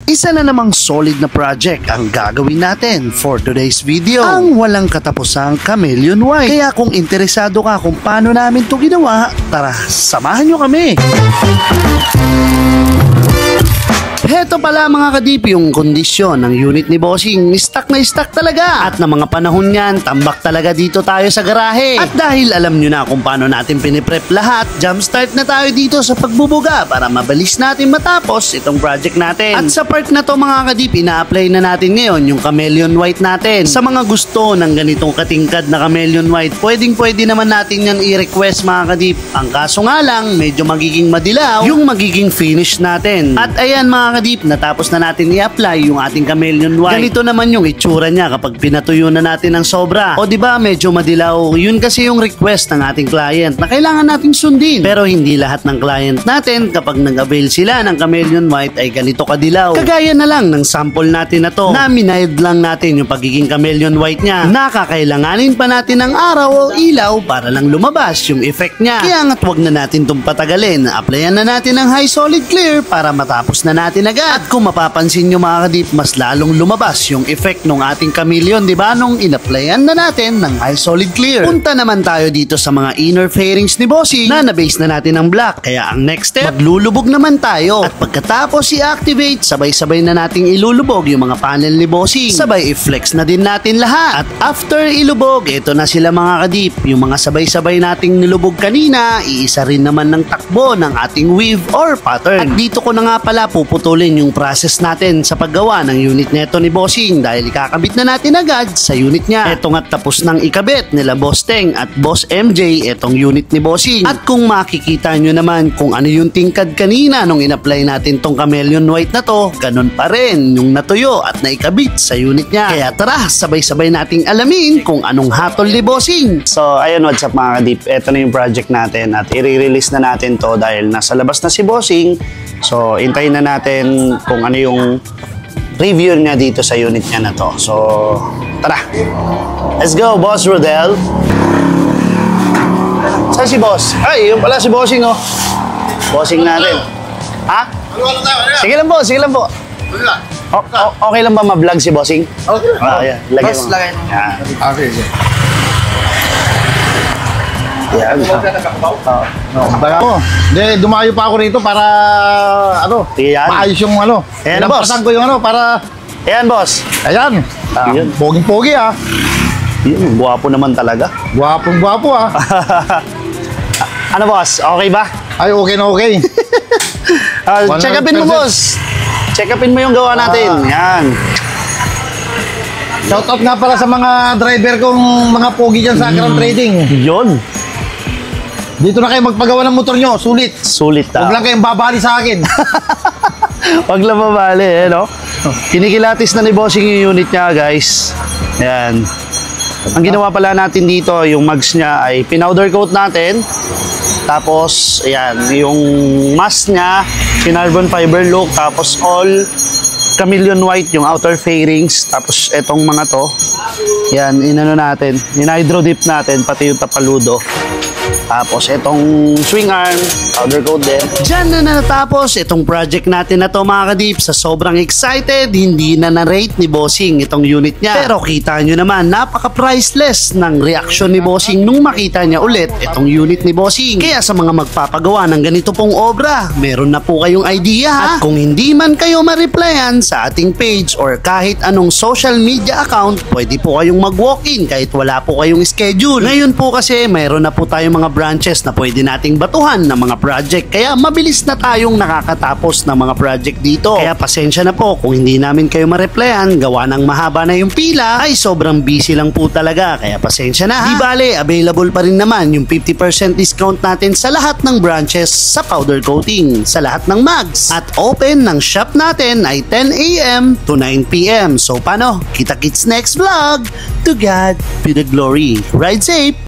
Isa na namang solid na project ang gagawin natin for today's video. Ang walang katapusang Chameleon White. Kaya kung interesado ka kung paano namin to ginawa, tara, samahan nyo kami. Heto pala mga kadip yung kondisyon ng unit ni Bossing. Stock na stock talaga. At na mga panahon yan, tambak talaga dito tayo sa garahe. At dahil alam nyo na kung paano natin piniprep lahat, jumpstart na tayo dito sa pagbubuga para mabilis natin matapos itong project natin. At sa part na to mga kadip, ina-apply na natin ngayon yung Chameleon White natin. Sa mga gusto ng ganitong katingkad na Chameleon White, pwede naman natin yan i-request mga kadip. Ang kaso nga lang, medyo magiging madilaw yung magiging finish natin. At ayan mga kadip, natapos na natin i-apply yung ating Chameleon White. Ganito naman yung itsura niya kapag pinatuyo na natin ng sobra. O diba medyo madilaw, yun kasi yung request ng ating client na kailangan nating sundin. Pero hindi lahat ng client natin kapag nag-avail sila ng Chameleon White ay ganito kadilaw. Kagaya na lang ng sample natin na to, na minide lang natin yung pagiging Chameleon White niya. Nakakailanganin pa natin ng araw o ilaw para lang lumabas yung effect niya. Kaya nga't wag na natin itong patagalin. Applyan na natin ng high solid clear para matapos na natin agad. At kung mapapansin nyo mga kadip, mas lalong lumabas yung effect ng ating Chameleon, di ba? Nung in-applyan na natin ng high solid clear. Punta naman tayo dito sa mga inner fairings ni Bossing na na-base na natin ng black. Kaya ang next step, maglulubog naman tayo. At pagkatapos i-activate, sabay-sabay na nating ilulubog yung mga panel ni Bossing. Sabay i-flex na din natin lahat. At after ilubog, ito na sila mga kadip. Yung mga sabay-sabay nating nilubog kanina, iisa rin naman ng takbo ng ating weave or pattern. At dito ko na nga pala puputulin yung process natin sa paggawa ng unit neto ni Bossing dahil ikakabit na natin agad sa unit niya. Eto nga tapos nang ikabit nila Boss Teng at Boss MJ etong unit ni Bossing. At kung makikita nyo naman kung ano yung tingkad kanina nung in-apply natin tong Chameleon White na to, ganun pa rin yung natuyo at naikabit sa unit niya. Kaya tara, sabay-sabay nating alamin kung anong hatol ni Bossing. So ayun, what's up mga kadip, eto na yung project natin at i-release na natin to dahil nasa labas na si Bossing. So, intayin na natin kung ano yung review niya dito sa unit niya na to. So, tara! Let's go, Boss Rodel! Saan si Boss? Ay, yun pala si Bossing, oh. Bossing natin. Ha? Sige lang po, sige lang po. Okay lang ba ma-vlog si Bossing? Okay. Yan. Lagay mo. Yan. Okay. Yan. Dumayo pa ako rito para Yan. maayos yung Ayan, lampasan ko yung para Ayan, Boss. ayan. Yun. Poging-pogi Yun, guwapo naman talaga. Gwapong-gwapo Ano, Boss? Okay ba? Ay, okay na okay. Check upin mo, 100%. Boss. Check upin mo yung gawa natin. Yan. Shoutout nga pala sa mga driver kong mga pogi dyan sa Akron Trading. Yun. Dito na kayo magpagawa ng motor nyo, sulit. Sulit Huwag lang kayong babali sa akin. Wag lang mabali, no? Kinikilatis na ni Bossing yung unit niya, guys. Ayan. Ang ginawa pala natin dito, yung mags niya ay pinowder coat natin. Tapos, ayan, yung mask niya, carbon fiber look. Tapos all Chameleon White, yung outer fairings. Tapos etong mga to, yan, inano natin, in-hydro dip natin, pati yung tapaludo. Tapos itong swing arm, powder coat din. Diyan na natapos itong project natin na to mga kadip. Sa sobrang excited, hindi na na-rate ni Bossing itong unit niya. Pero kita nyo naman, napaka-priceless ng reaction ni Bossing nung makita niya ulit itong unit ni Bossing. Kaya sa mga magpapagawa ng ganito pong obra, meron na po kayong idea ha? At kung hindi man kayo ma-replyan sa ating page or kahit anong social media account, pwede po kayong mag-walk-in kahit wala po kayong schedule. Ngayon po kasi, mayroon na po tayong mga branches na pwede nating batuhan ng mga project. Kaya mabilis na tayong nakakatapos ng mga project dito. Kaya pasensya na po kung hindi namin kayo ma-replyan, gawa ng mahaba na yung pila, ay sobrang busy lang po talaga. Kaya pasensya na ha. Di bale, available pa rin naman yung 50% discount natin sa lahat ng branches sa powder coating, sa lahat ng mags. At open ng shop natin ay 10 AM to 9 PM. So paano? Kita-kits next vlog. To God be the glory. Ride safe!